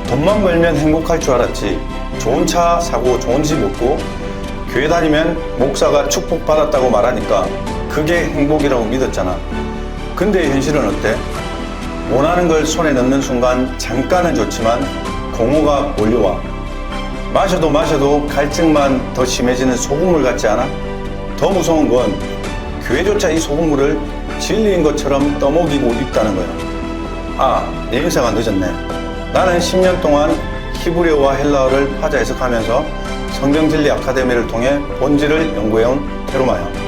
돈만 벌면 행복할 줄 알았지. 좋은 차 사고 좋은 집 얻고 교회 다니면 목사가 축복받았다고 말하니까 그게 행복이라고 믿었잖아. 근데 현실은 어때? 원하는 걸 손에 넣는 순간 잠깐은 좋지만 공허가 몰려와. 마셔도 마셔도 갈증만 더 심해지는 소금물 같지 않아? 더 무서운 건 교회조차 이 소금물을 진리인 것처럼 떠먹이고 있다는 거야. 아, 내 인사가 늦었네. 나는 10년 동안 히브리어와 헬라어를 파자 해석하면서 성경진리 아카데미를 통해 본질을 연구해온 테로마야.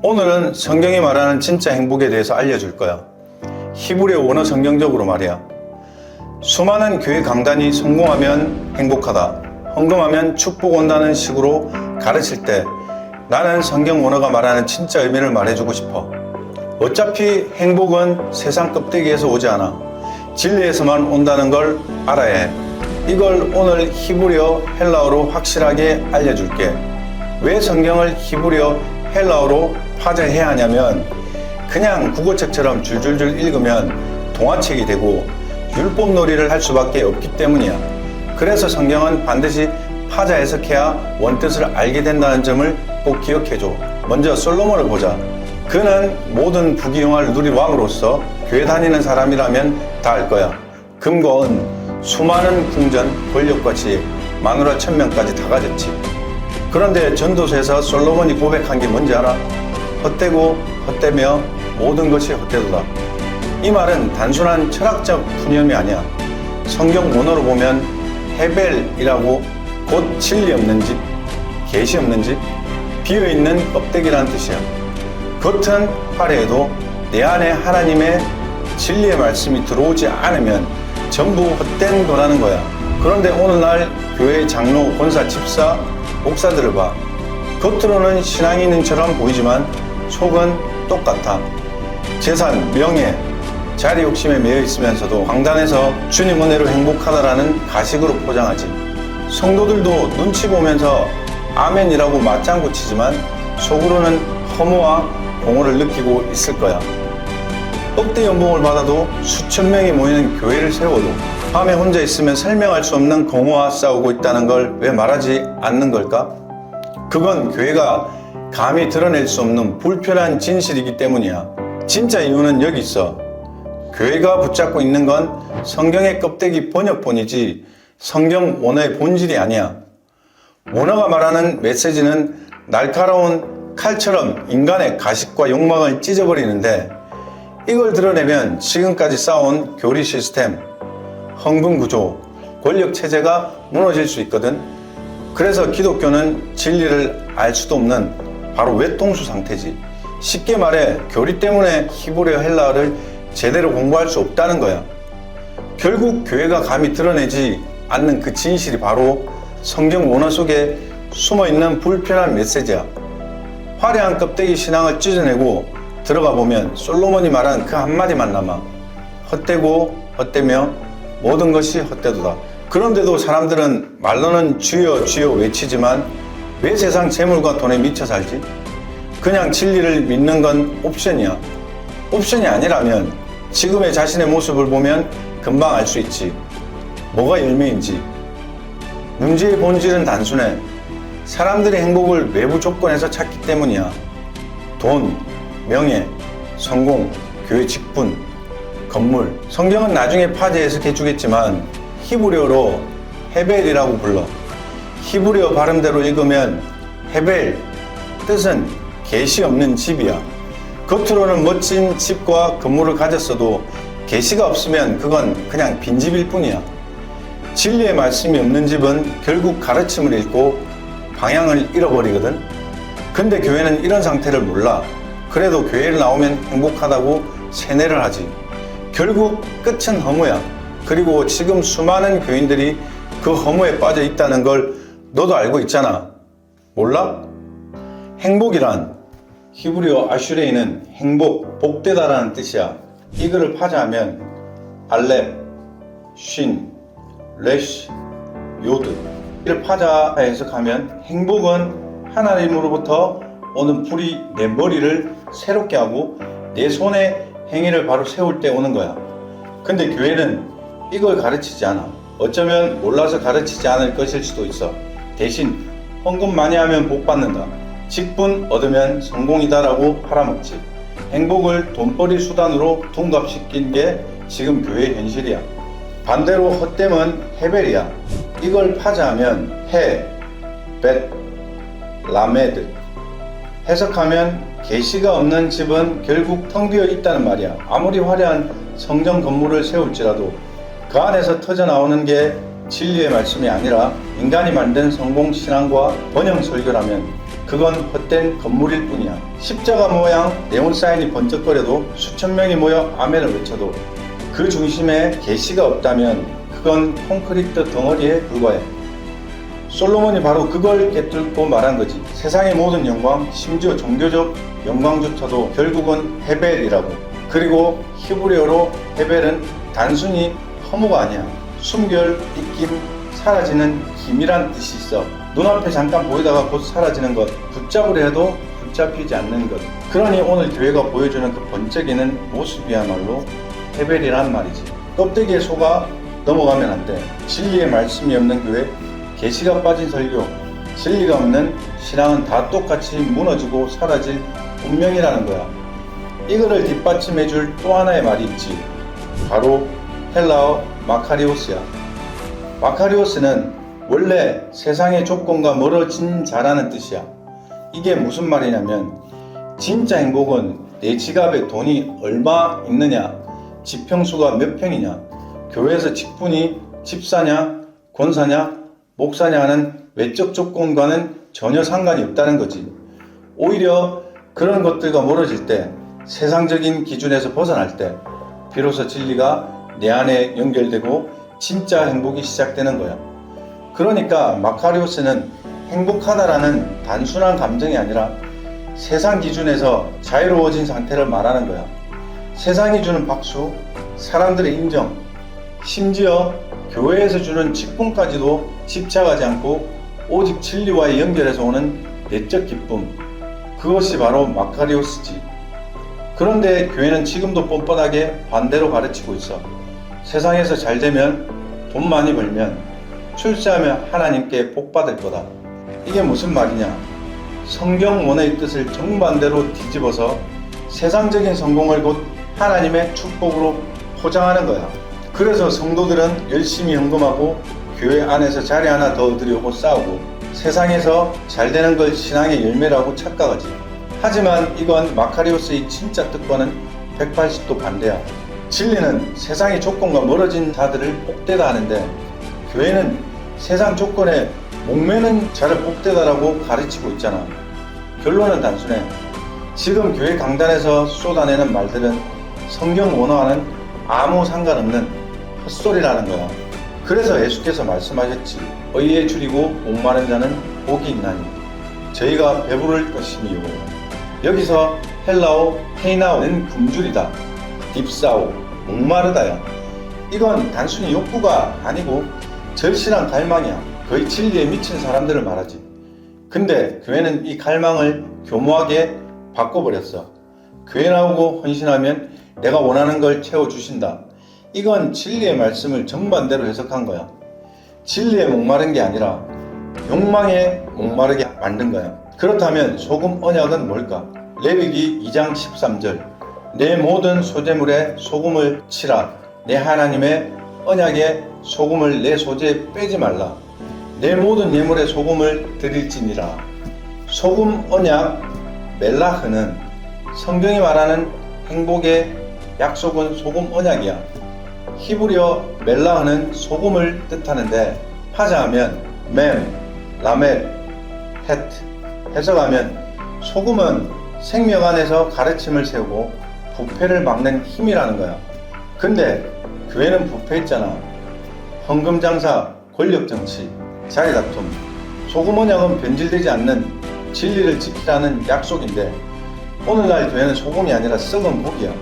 오늘은 성경이 말하는 진짜 행복에 대해서 알려줄 거야. 히브리어 원어 성경적으로 말이야. 수많은 교회 강단이 성공하면 행복하다, 헌금하면 축복 온다는 식으로 가르칠 때 나는 성경 원어가 말하는 진짜 의미를 말해주고 싶어. 어차피 행복은 세상 껍데기에서 오지 않아. 진리에서만 온다는 걸 알아야 해. 이걸 오늘 히브리어 헬라어로 확실하게 알려줄게. 왜 성경을 히브리어 헬라어로 파자해야 하냐면 그냥 국어책처럼 줄줄줄 읽으면 동화책이 되고 율법놀이를 할 수밖에 없기 때문이야. 그래서 성경은 반드시 파자 해석해야 원뜻을 알게 된다는 점을 꼭 기억해줘. 먼저 솔로몬을 보자. 그는 모든 부귀영화를 누린 왕으로서 교회 다니는 사람이라면 다 알 거야. 금과 은, 수많은 궁전, 권력과 지혜, 마누라 1000명까지 다 가졌지. 그런데 전도서에서 솔로몬이 고백한 게 뭔지 알아? 헛되고 헛되며 모든 것이 헛되도다. 이 말은 단순한 철학적 푸념이 아니야. 성경 원어로 보면 헤벨이라고 곧 진리 없는 집, 계시 없는 집, 비어있는 껍데기라는 뜻이야. 겉은 화려해도 내 안에 하나님의 진리의 말씀이 들어오지 않으면 전부 헛된 거라는 거야. 그런데 오늘날 교회 장로, 권사, 집사, 목사들을 봐. 겉으로는 신앙인처럼 보이지만 속은 똑같아. 재산, 명예, 자리 욕심에 매여 있으면서도 강단에서 주님 은혜로 행복하다라는 가식으로 포장하지. 성도들도 눈치 보면서 아멘이라고 맞장구 치지만 속으로는 허무와 공허를 느끼고 있을 거야. 억대 연봉을 받아도 수천 명이 모이는 교회를 세워도 밤에 혼자 있으면 설명할 수 없는 공허와 싸우고 있다는 걸 왜 말하지 않는 걸까? 그건 교회가 감히 드러낼 수 없는 불편한 진실이기 때문이야. 진짜 이유는 여기 있어. 교회가 붙잡고 있는 건 성경의 껍데기 번역본이지 성경 원어의 본질이 아니야. 원어가 말하는 메시지는 날카로운 칼처럼 인간의 가식과 욕망을 찢어버리는데 이걸 드러내면 지금까지 쌓아온 교리 시스템, 헌금 구조, 권력 체제가 무너질 수 있거든. 그래서 기독교는 진리를 알 수도 없는 바로 외통수 상태지. 쉽게 말해 교리 때문에 히브리어 헬라어를 제대로 공부할 수 없다는 거야. 결국 교회가 감히 드러내지 않는 그 진실이 바로 성경 원어 속에 숨어있는 불편한 메시지야. 화려한 껍데기 신앙을 찢어내고 들어가 보면 솔로몬이 말한 그 한마디만 남아. 헛되고 헛되며 모든 것이 헛되도다. 그런데도 사람들은 말로는 주여 주여 외치지만 왜 세상 재물과 돈에 미쳐 살지? 그냥 진리를 믿는 건 옵션이야. 옵션이 아니라면 지금의 자신의 모습을 보면 금방 알 수 있지. 뭐가 열매인지. 문제의 본질은 단순해. 사람들의 행복을 외부 조건에서 찾기 때문이야. 돈, 명예, 성공, 교회 직분, 건물. 성경은 나중에 파제 해석해 주겠지만 히브리어로 헤벨이라고 불러. 히브리어 발음대로 읽으면 헤벨, 뜻은 계시 없는 집이야. 겉으로는 멋진 집과 건물을 가졌어도 계시가 없으면 그건 그냥 빈집일 뿐이야. 진리의 말씀이 없는 집은 결국 가르침을 잃고 방향을 잃어버리거든. 근데 교회는 이런 상태를 몰라. 그래도 교회를 나오면 행복하다고 세뇌를 하지. 결국 끝은 허무야. 그리고 지금 수많은 교인들이 그 허무에 빠져 있다는 걸 너도 알고 있잖아. 몰라? 행복이란 히브리어 아슈레이는 행복, 복되다라는 뜻이야. 이거를 파자하면 알렙, 쉰, 레쉬, 요드. 이를 파자 해석하면 행복은 하나님으로부터 오는 불이 내 머리를 새롭게 하고 내 손의 행위를 바로 세울 때 오는 거야. 근데 교회는 이걸 가르치지 않아. 어쩌면 몰라서 가르치지 않을 것일 수도 있어. 대신 헌금 많이 하면 복 받는다, 직분 얻으면 성공이다라고 팔아먹지. 행복을 돈벌이 수단으로 둔갑시킨 게 지금 교회의 현실이야. 반대로 헛됨은 헤벨이야. 이걸 파자하면 해, 벳, 라메드. 해석하면 계시가 없는 집은 결국 텅 비어 있다는 말이야. 아무리 화려한 성전 건물을 세울지라도 그 안에서 터져나오는 게 진리의 말씀이 아니라 인간이 만든 성공신앙과 번영설교라면 그건 헛된 건물일 뿐이야. 십자가 모양 네온사인이 번쩍거려도 수천 명이 모여 아멘을 외쳐도 그 중심에 계시가 없다면 그건 콘크리트 덩어리에 불과해. 솔로몬이 바로 그걸 깨뚫고 말한 거지. 세상의 모든 영광, 심지어 종교적 영광조차도 결국은 헤벨이라고. 그리고 히브리어로 헤벨은 단순히 허무가 아니야. 숨결, 입김, 사라지는 기미란 뜻이 있어. 눈앞에 잠깐 보이다가 곧 사라지는 것, 붙잡으려 해도 붙잡히지 않는 것. 그러니 오늘 교회가 보여주는 그 번쩍이는 모습이야말로 헤벨이란 말이지. 껍데기에 속아 넘어가면 안 돼. 진리의 말씀이 없는 교회, 계시가 빠진 설교, 진리가 없는 신앙은 다 똑같이 무너지고 사라질 운명이라는 거야. 이거를 뒷받침해줄 또 하나의 말이 있지. 바로 헬라어 마카리오스야. 마카리오스는 원래 세상의 조건과 멀어진 자라는 뜻이야. 이게 무슨 말이냐면 진짜 행복은 내 지갑에 돈이 얼마 있느냐, 지평수가 몇 평이냐, 교회에서 직분이 집사냐, 권사냐, 목사냐 하는 외적 조건과는 전혀 상관이 없다는 거지. 오히려 그런 것들과 멀어질 때, 세상적인 기준에서 벗어날 때 비로소 진리가 내 안에 연결되고 진짜 행복이 시작되는 거야. 그러니까 마카리오스는 행복하다라는 단순한 감정이 아니라 세상 기준에서 자유로워진 상태를 말하는 거야. 세상이 주는 박수, 사람들의 인정, 심지어 교회에서 주는 직분까지도 집착하지 않고 오직 진리와의 연결에서 오는 내적 기쁨, 그것이 바로 마카리오스지. 그런데 교회는 지금도 뻔뻔하게 반대로 가르치고 있어. 세상에서 잘 되면, 돈 많이 벌면, 출세하면 하나님께 복 받을 거다. 이게 무슨 말이냐? 성경 원의 뜻을 정반대로 뒤집어서 세상적인 성공을 곧 하나님의 축복으로 포장하는 거야. 그래서 성도들은 열심히 헌금하고 교회 안에서 자리 하나 더 얻으려고 싸우고 세상에서 잘 되는 걸 신앙의 열매라고 착각하지. 하지만 이건 마카리오스의 진짜 뜻과는 180도 반대야. 진리는 세상의 조건과 멀어진 자들을 복되다 하는데 교회는 세상 조건에 목매는 자를 복되다라고 가르치고 있잖아. 결론은 단순해. 지금 교회 강단에서 쏟아내는 말들은 성경 원어와는 아무 상관없는 헛소리라는 거야. 그래서 예수께서 말씀하셨지. 의에 줄이고 목마른 자는 복이 있나니 저희가 배부를 것이니요. 여기서 헬라어 헤이나오는 굶주리다, 딥사오, 목마르다야. 이건 단순히 욕구가 아니고 절실한 갈망이야. 거의 진리에 미친 사람들을 말하지. 근데 교회는 이 갈망을 교모하게 바꿔버렸어. 교회 나오고 헌신하면 내가 원하는 걸 채워주신다. 이건 진리의 말씀을 정반대로 해석한 거야. 진리에 목마른 게 아니라 욕망에 목마르게 만든 거야. 그렇다면 소금 언약은 뭘까? 레위기 2장 13절 내 모든 소재물에 소금을 치라. 내 하나님의 언약에 소금을 내 소재에 빼지 말라. 내 모든 예물에 소금을 드릴지니라. 소금 언약 멜라흐는 성경이 말하는 행복의 약속은 소금 언약이야. 히브리어 멜라흐는 소금을 뜻하는데 파자하면 맴, 라멜, 헤트. 해석하면 소금은 생명 안에서 가르침을 세우고 부패를 막는 힘이라는 거야. 근데 교회는 부패했잖아. 헌금 장사, 권력 정치, 자리 다툼. 소금 언약은 변질되지 않는 진리를 지키라는 약속인데 오늘날 교회는 소금이 아니라 썩은 고기야.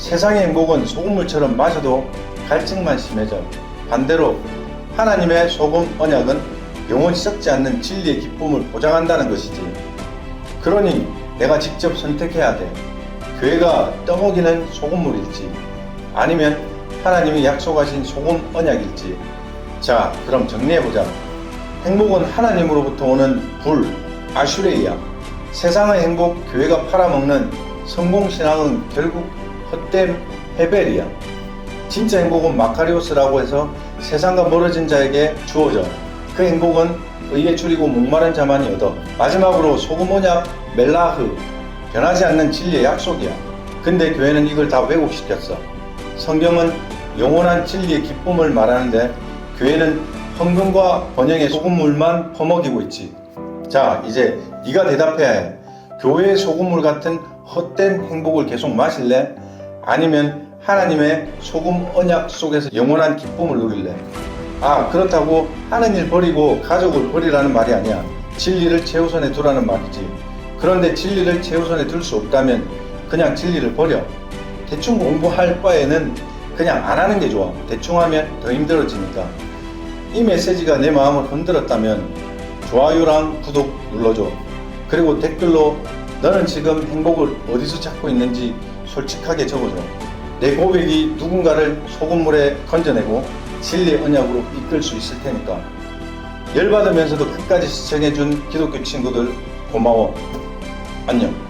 세상의 행복은 소금물처럼 마셔도 갈증만 심해져. 반대로 하나님의 소금 언약은 영원히 썩지 않는 진리의 기쁨을 보장한다는 것이지. 그러니 내가 직접 선택해야 돼. 교회가 떠먹이는 소금물일지 아니면 하나님이 약속하신 소금 언약일지. 자, 그럼 정리해보자. 행복은 하나님으로부터 오는 불, 아슈레이야. 세상의 행복, 교회가 팔아먹는 성공신앙은 결국 헛된 헤벨이야. 진짜 행복은 마카리오스라고 해서 세상과 멀어진 자에게 주어져. 그 행복은 의에 줄이고 목마른 자만이 얻어. 마지막으로 소금 언약 멜라흐, 변하지 않는 진리의 약속이야. 근데 교회는 이걸 다 왜곡시켰어. 성경은 영원한 진리의 기쁨을 말하는데 교회는 헌금과 번영의 소금물만 퍼먹이고 있지. 자, 이제 네가 대답해야 해. 교회의 소금물 같은 헛된 행복을 계속 마실래? 아니면 하나님의 소금 언약 속에서 영원한 기쁨을 누릴래? 아, 그렇다고 하는 일 버리고 가족을 버리라는 말이 아니야. 진리를 최우선에 두라는 말이지. 그런데 진리를 최우선에 둘 수 없다면 그냥 진리를 버려. 대충 공부할 바에는 그냥 안 하는 게 좋아. 대충 하면 더 힘들어지니까. 이 메시지가 내 마음을 흔들었다면 좋아요랑 구독 눌러줘. 그리고 댓글로 너는 지금 행복을 어디서 찾고 있는지 솔직하게 적어줘. 내 고백이 누군가를 소금물에 건져내고 진리의 언약으로 이끌 수 있을 테니까. 열받으면서도 끝까지 시청해준 기독교 친구들 고마워. 안녕.